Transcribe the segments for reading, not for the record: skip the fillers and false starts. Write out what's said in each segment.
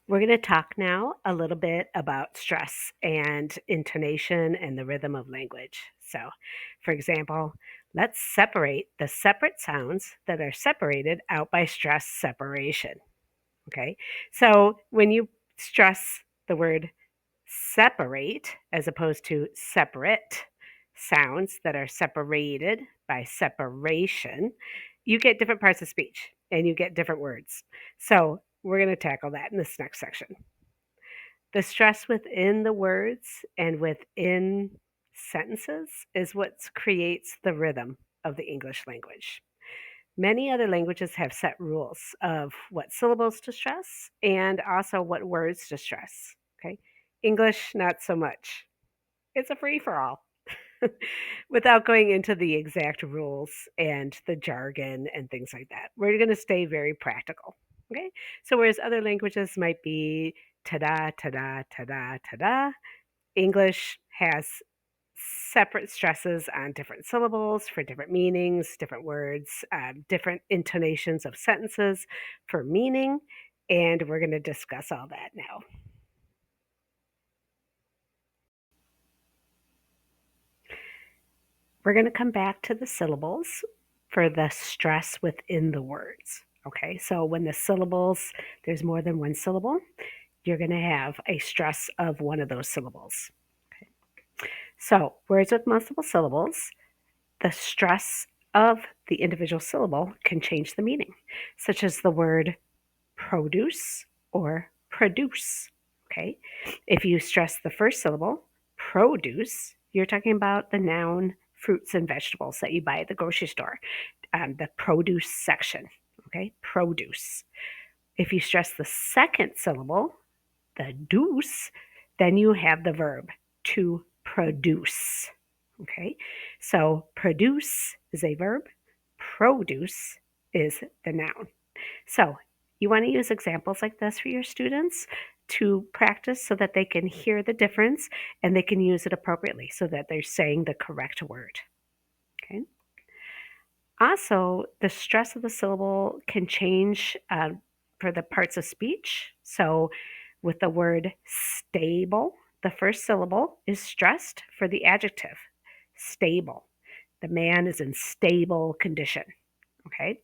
We're going to talk now a little bit about stress and intonation and the rhythm of language. So, for example, let's separate the separate sounds that are separated out by stress separation. Okay, so when you stress the word separate as opposed to separate sounds that are separated by separation, you get different parts of speech and you get different words. So we're going to tackle that in this next section. The stress within the words and within sentences is what creates the rhythm of the English language. Many other languages have set rules of what syllables to stress and also what words to stress. Okay. English, not so much. It's a free for all without going into the exact rules and the jargon and things like that. We're going to stay very practical. Okay. So, whereas other languages might be ta da, ta da, ta da, ta da, English has separate stresses on different syllables for different meanings, different words, different intonations of sentences for meaning. And we're going to discuss all that now. We're going to come back to the syllables for the stress within the words. Okay, so when the syllables, there's more than one syllable, you're going to have a stress of one of those syllables. Okay. So, words with multiple syllables, the stress of the individual syllable can change the meaning, such as the word produce or produce. Okay. If you stress the first syllable, produce, you're talking about the noun fruits and vegetables that you buy at the grocery store, the produce section. Okay. Produce. If you stress the second syllable, the deuce, then you have the verb to produce. Okay, so produce is a verb, produce is the noun. So you want to use examples like this for your students to practice so that they can hear the difference and they can use it appropriately so that they're saying the correct word. Okay. Also, the stress of the syllable can change for the parts of speech. So, with the word stable, the first syllable is stressed for the adjective stable. The man is in stable condition. Okay.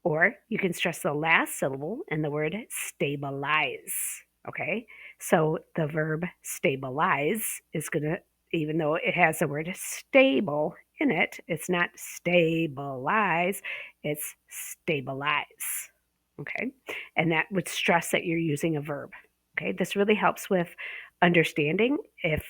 Or you can stress the last syllable in the word stabilize. Okay. So the verb stabilize is going to, even though it has the word stable in it, it's not stabilize, it's stabilize. Okay. And that would stress that you're using a verb. Okay. This really helps with understanding if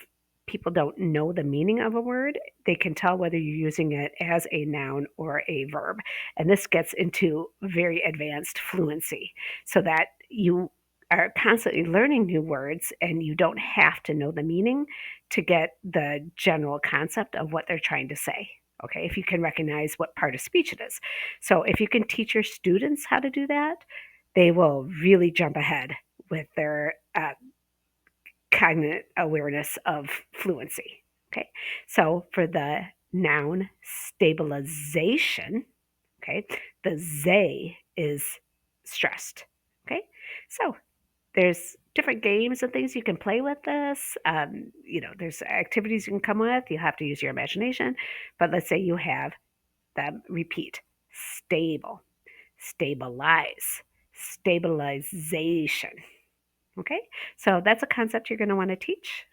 people don't know the meaning of a word, they can tell whether you're using it as a noun or a verb. And this gets into very advanced fluency so that you are constantly learning new words and you don't have to know the meaning to get the general concept of what they're trying to say. Okay, if you can recognize what part of speech it is. So if you can teach your students how to do that, they will really jump ahead with their cognitive awareness of fluency. Okay, so for the noun stabilization, okay, the they is stressed. Okay, so there's different games and things you can play with this. There's activities you can come with. You have to use your imagination. But let's say you have them repeat stable, stabilize, stabilization. Okay, so that's a concept you're going to want to teach.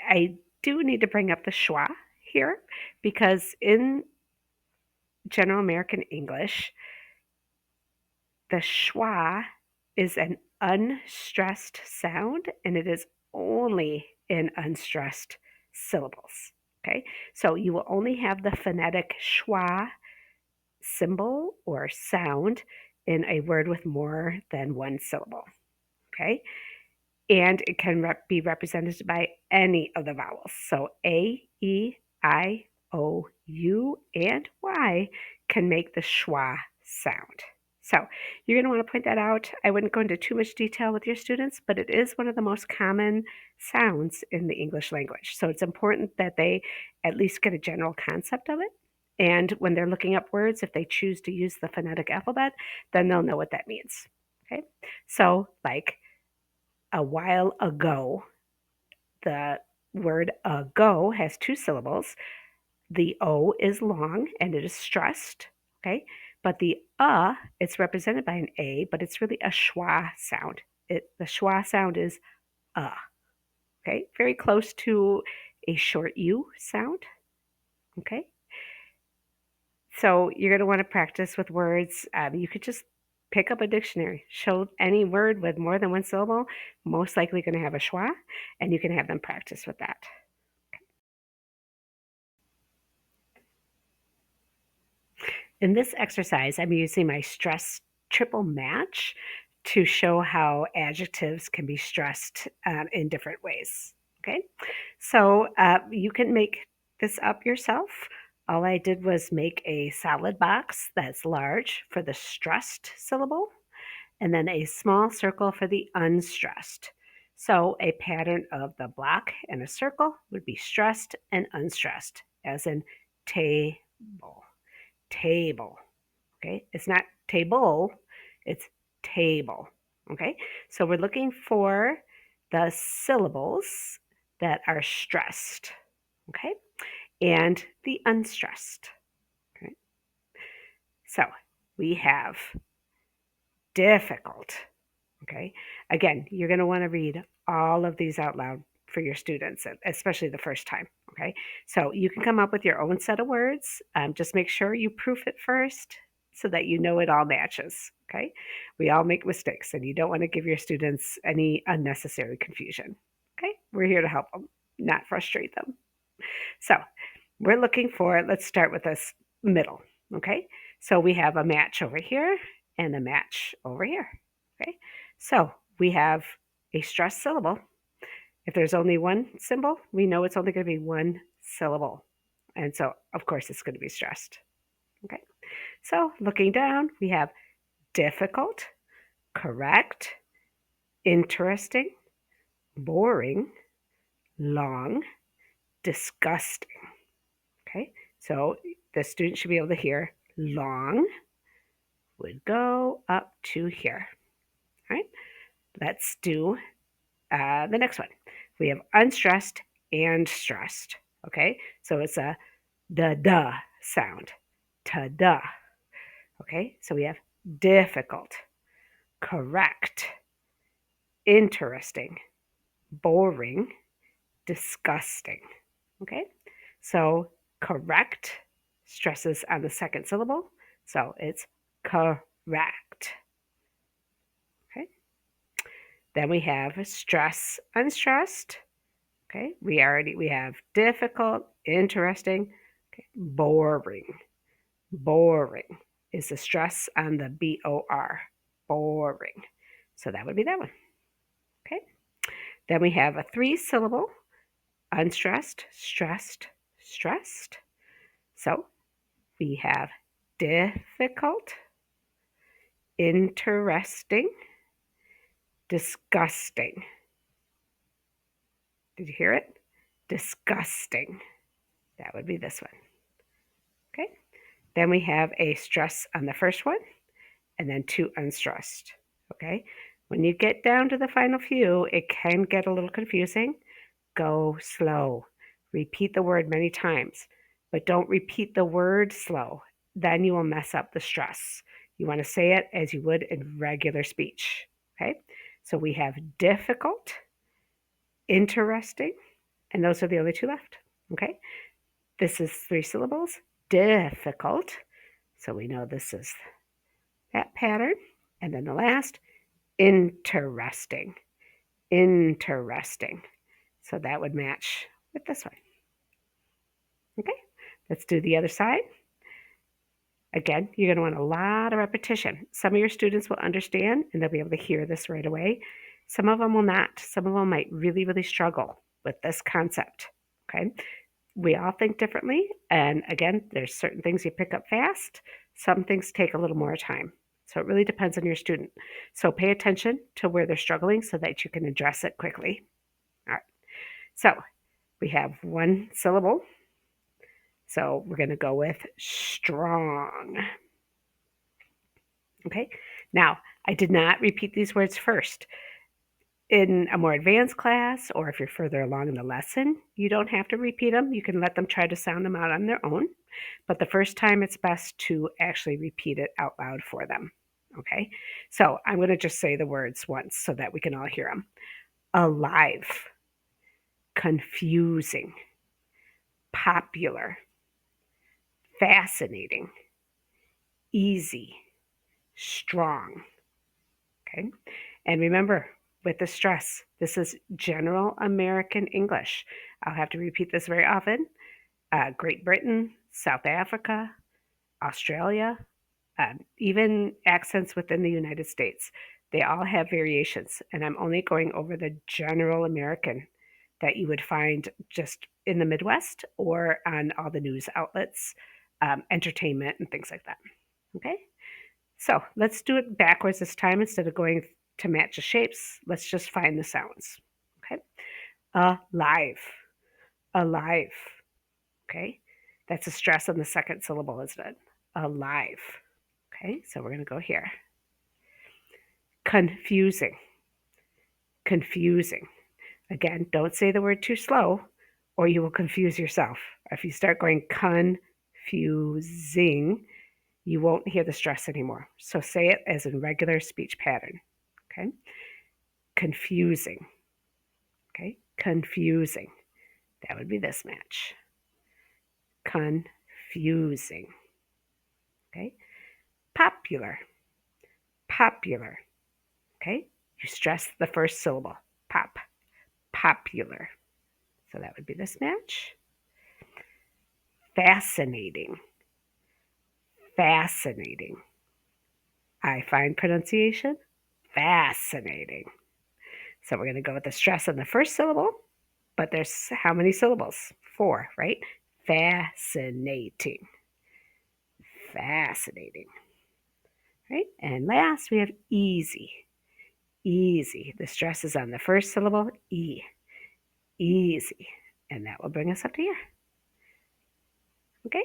I do need to bring up the schwa here because in General American English, the schwa is an unstressed sound and it is only in unstressed syllables. Okay, so you will only have the phonetic schwa symbol or sound in a word with more than one syllable. Okay, and it can be represented by any of the vowels. So A, E, I, O, U, and Y can make the schwa sound. So you're going to want to point that out. I wouldn't go into too much detail with your students, but it is one of the most common sounds in the English language. So it's important that they at least get a general concept of it And when they're looking up words, if they choose to use the phonetic alphabet, then they'll know what that means. Okay, so like a while ago, the word ago has 2 syllables. The O is long and it is stressed. Okay, but the it's represented by an A, but it's really a schwa sound. The schwa sound is okay, very close to a short U sound. Okay, so you're going to want to practice with words. You could just pick up a dictionary, show any word with more than 1 syllable, most likely going to have a schwa, and you can have them practice with that. In this exercise, I'm using my stress triple match to show how adjectives can be stressed in different ways. Okay, so you can make this up yourself. All I did was make a solid box that's large for the stressed syllable, and then a small circle for the unstressed. So a pattern of the block and a circle would be stressed and unstressed, as in table, table. Okay, it's not table, it's table. Okay, so we're looking for the syllables that are stressed. Okay, and the unstressed. Okay, so we have difficult. Okay, again, you're going to want to read all of these out loud for your students, especially the first time. Okay, so you can come up with your own set of words. Just make sure you proof it first so that you know it all matches. Okay, we all make mistakes, and you don't want to give your students any unnecessary confusion. Okay, we're here to help them, not frustrate them. So we're looking for, let's start with this middle. Okay, so we have a match over here and a match over here. Okay, so we have a stressed syllable. If there's only one symbol, we know it's only going to be one syllable. And so, of course, it's going to be stressed. Okay, so looking down, we have difficult, correct, interesting, boring, long, disgusting. Okay, so the student should be able to hear long would go up to here. All right, let's do the next one. We have unstressed and stressed. Okay, so it's a da sound. Ta-da. Okay, so we have difficult, correct, interesting, boring, disgusting. Okay, so correct stresses on the second syllable, so it's correct. Okay, then we have stress, unstressed. Okay, we have difficult, interesting, okay, boring. Boring is the stress on the BOR, boring. So that would be that one. Okay, then we have a 3-syllable, unstressed, stressed, stressed. So we have difficult, interesting, disgusting. Did you hear it? Disgusting. That would be this one. Okay. Then we have a stress on the first one and then 2 unstressed. Okay. When you get down to the final few, it can get a little confusing. Go slow. Repeat the word many times, but don't repeat the word slow. Then you will mess up the stress. You want to say it as you would in regular speech. Okay. So we have difficult, interesting, and those are the only 2 left. Okay. This is 3 syllables. Difficult. So we know this is that pattern. And then the last, interesting. Interesting. So that would match with this one. Okay, let's do the other side. Again, you're going to want a lot of repetition. Some of your students will understand and they'll be able to hear this right away. Some of them will not. Some of them might really, really struggle with this concept. Okay, we all think differently. And again, there's certain things you pick up fast. Some things take a little more time. So it really depends on your student. So pay attention to where they're struggling so that you can address it quickly. All right. So we have 1 syllable, So we're going to go with strong. Okay. Now, I did not repeat these words first. In a more advanced class, or if you're further along in the lesson, you don't have to repeat them. You can let them try to sound them out on their own. But the first time, it's best to actually repeat it out loud for them. Okay. So I'm going to just say the words once so that we can all hear them. Alive, confusing, popular, fascinating, easy, strong. Okay. And remember, with the stress, this is general American English. I'll have to repeat this very often. Great Britain, South Africa, Australia, even accents within the United States. They all have variations, and I'm only going over the general American that you would find just in the Midwest or on all the news outlets, entertainment, and things like that. Okay? So let's do it backwards this time instead of going to match the shapes. Let's just find the sounds. Okay? Alive, alive. Okay? That's a stress on the second syllable, isn't it? Alive. Okay, so we're going to go here. Confusing, confusing. Again, don't say the word too slow or you will confuse yourself. If you start going confusing, you won't hear the stress anymore. So say it as a regular speech pattern. Okay, confusing. Okay, confusing. That would be this match. Confusing. Okay, popular, popular. Okay, you stress the first syllable. Pop, popular. So that would be this match. Fascinating, fascinating. I find pronunciation fascinating. So we're going to go with the stress on the first syllable, but there's how many syllables? 4, right? Fascinating, fascinating. Right? And last we have easy, easy. The stress is on the first syllable, E, easy. And that will bring us up to here. Okay?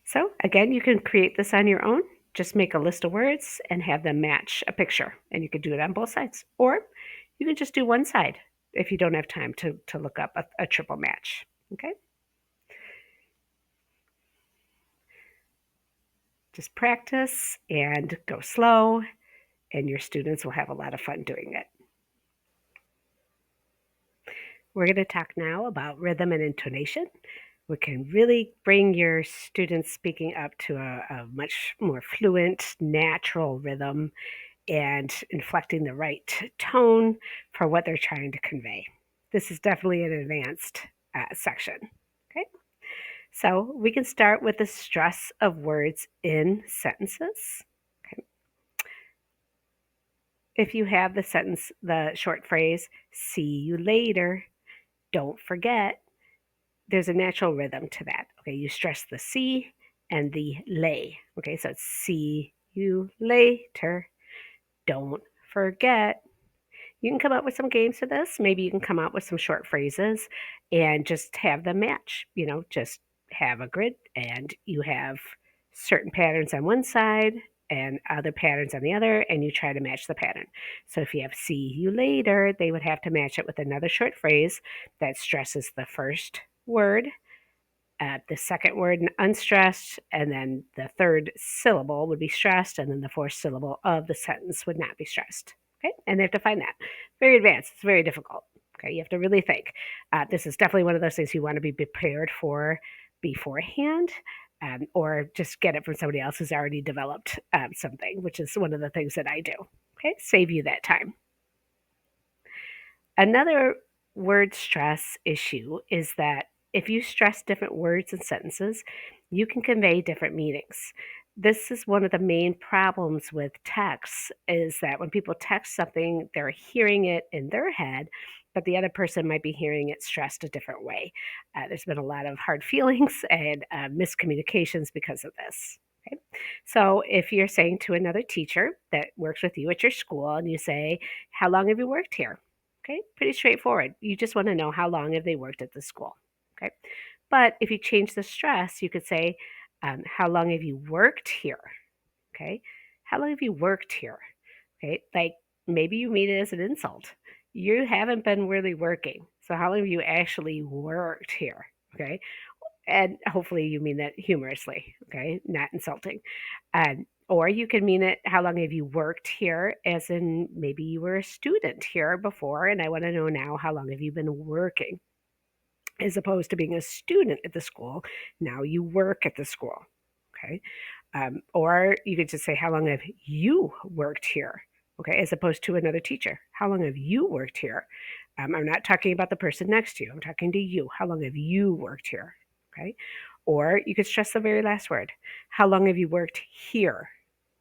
So again, you can create this on your own. Just make a list of words and have them match a picture. And you could do it on both sides. Or you can just do one side if you don't have time to look up a triple match. Okay? Just practice and go slow, and your students will have a lot of fun doing it. We're going to talk now about rhythm and intonation. We can really bring your students speaking up to a much more fluent, natural rhythm and inflecting the right tone for what they're trying to convey. This is definitely an advanced section. Okay, so we can start with the stress of words in sentences. Okay. If you have the sentence, the short phrase, see you later, don't forget, there's a natural rhythm to that. Okay, you stress the see and the lay. Okay, so it's see you later, don't forget. You can come up with some games for this. Maybe you can come up with some short phrases and just have them match. Just have a grid and you have certain patterns on one side and other patterns on the other, and you try to match the pattern. So if you have see you later, they would have to match it with another short phrase that stresses the first word, the second word unstressed, and then the third syllable would be stressed, and then the fourth syllable of the sentence would not be stressed. Okay, and they have to find that. Very advanced. It's very difficult. Okay, you have to really think. This is definitely one of those things you want to be prepared for beforehand, or just get it from somebody else who's already developed something, which is one of the things that I do. Okay, save you that time. Another word stress issue is that if you stress different words and sentences, you can convey different meanings. This is one of the main problems with text is that when people text something, they're hearing it in their head, but the other person might be hearing it stressed a different way. There's been a lot of hard feelings and miscommunications because of this. Okay? So if you're saying to another teacher that works with you at your school and you say, how long have you worked here? Okay, pretty straightforward. You just want to know how long have they worked at the school. Okay, But if you change the stress, you could say, how long have you worked here? Okay. How long have you worked here? Okay. Like maybe you mean it as an insult. You haven't been really working. So how long have you actually worked here? Okay. And hopefully you mean that humorously. Okay. Not insulting. Or you can mean it, how long have you worked here? As in maybe you were a student here before, and I want to know now, how long have you been working? As opposed to being a student at the school, now you work at the school. Okay. Or you could just say, how long have you worked here? Okay. As opposed to another teacher. How long have you worked here? I'm not talking about the person next to you. I'm talking to you. How long have you worked here? Okay. Or you could stress the very last word. How long have you worked here?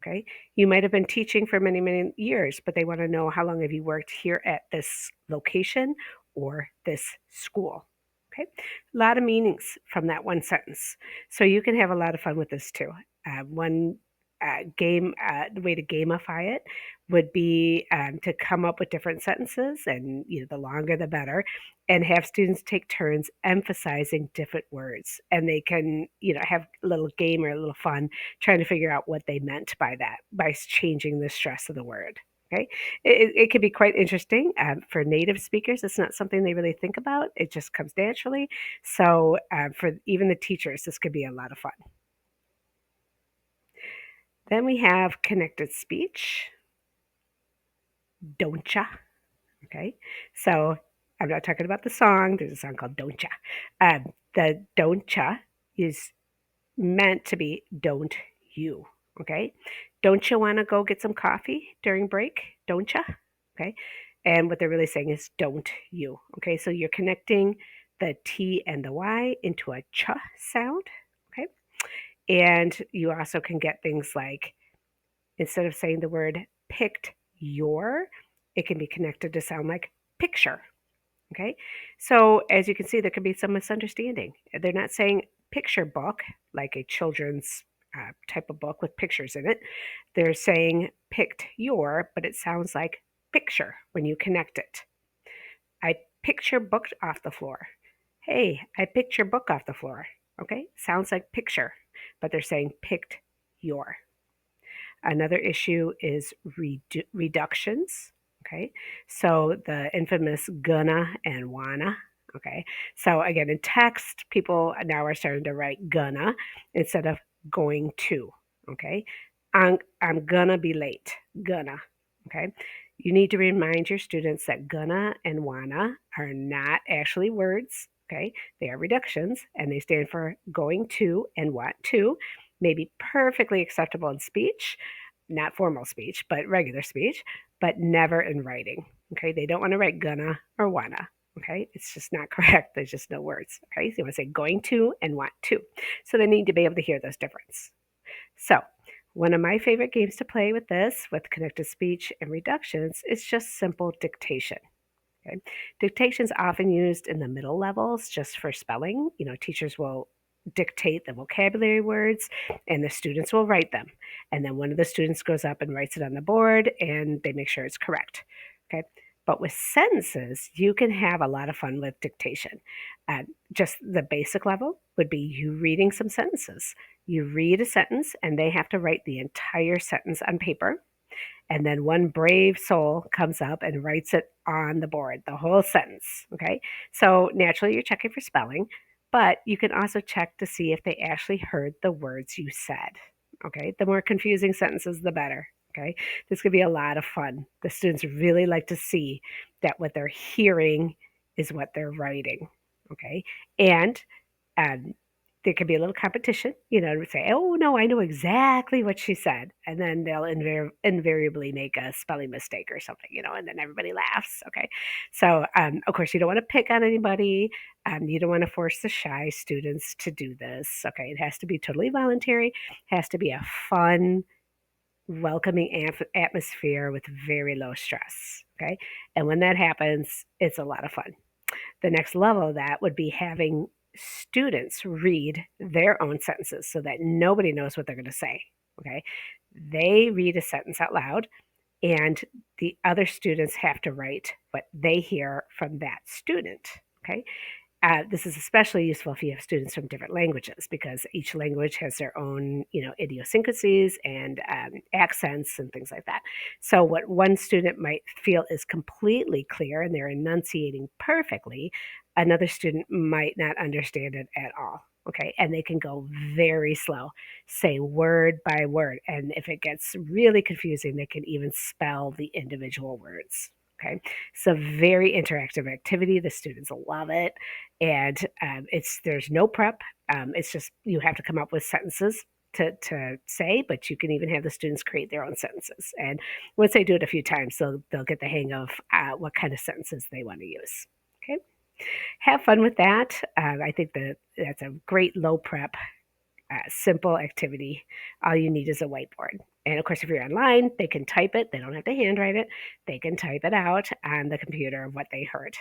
Okay. You might have been teaching for many, many years, but they want to know, how long have you worked here at this location or this school? Okay. A lot of meanings from that one sentence. So you can have a lot of fun with this too. One the way to gamify it would be to come up with different sentences, and the longer the better, and have students take turns emphasizing different words, and they can have a little game or a little fun trying to figure out what they meant by that, by changing the stress of the word. Okay, it can be quite interesting. For native speakers, it's not something they really think about. It just comes naturally. So for even the teachers, this could be a lot of fun. Then we have connected speech, don't ya? Okay, so I'm not talking about the song. There's a song called Don't Ya. The don't ya is meant to be don't you. Okay, don't you want to go get some coffee during break? Don't ya? Okay, and what they're really saying is don't you. Okay, so you're connecting the T and the Y into a ch sound. Okay, and you also can get things like, instead of saying the word picked your, it can be connected to sound like picture. Okay. So as you can see, there could be some misunderstanding. They're not saying picture book, like a children's type of book with pictures in it. They're saying picked your, but it sounds like picture when you connect it. I picked your book off the floor. Hey, I picked your book off the floor. Okay. Sounds like picture, but they're saying picked your. Another issue is reductions. Okay, so the infamous gonna and wanna. Okay, so again, in text, people now are starting to write gonna instead of going to. Okay, I'm gonna be late. Gonna. Okay, you need to remind your students that gonna and wanna are not actually words. Okay, they are reductions, and they stand for going to and want to. May be perfectly acceptable in speech, not formal speech, but regular speech, but never in writing. Okay, they don't want to write gonna or wanna. Okay, it's just not correct. There's just no words. Okay, so you want to say going to and want to. So they need to be able to hear those differences. So one of my favorite games to play with this, with connected speech and reductions, is just simple dictation. Okay. Dictation is often used in the middle levels just for spelling. Teachers will dictate the vocabulary words and the students will write them. And then one of the students goes up and writes it on the board and they make sure it's correct. Okay. But with sentences, you can have a lot of fun with dictation. Just the basic level would be you reading some sentences. You read a sentence and they have to write the entire sentence on paper, and then one brave soul comes up and writes it on the board, the whole sentence. Okay. So naturally, you're checking for spelling, but you can also check to see if they actually heard the words you said. Okay. The more confusing sentences, the better. Okay. This could be a lot of fun. The students really like to see that what they're hearing is what they're writing. Okay. And um, there could be a little competition, to say, oh, no, I know exactly what she said. And then they'll invariably make a spelling mistake or something, and then everybody laughs. Okay. So, of course, you don't want to pick on anybody. You don't want to force the shy students to do this. Okay. It has to be totally voluntary, has to be a fun, welcoming atmosphere with very low stress. Okay. And when that happens, it's a lot of fun. The next level of that would be having students read their own sentences so that nobody knows what they're going to say. Okay. They read a sentence out loud, and the other students have to write what they hear from that student. Okay. This is especially useful if you have students from different languages because each language has their own, idiosyncrasies and accents and things like that. So what one student might feel is completely clear and they're enunciating perfectly, another student might not understand it at all. Okay, and they can go very slow, say word by word, and if it gets really confusing, they can even spell the individual words. Okay, so very interactive activity. The students love it, and there's no prep. It's just you have to come up with sentences to say, but you can even have the students create their own sentences. And once they do it a few times, they'll get the hang of what kind of sentences they want to use. Okay, have fun with that. I think that's a great low prep, simple activity. All you need is a whiteboard. And of course, if you're online, they can type it. They don't have to handwrite it. They can type it out on the computer what they heard.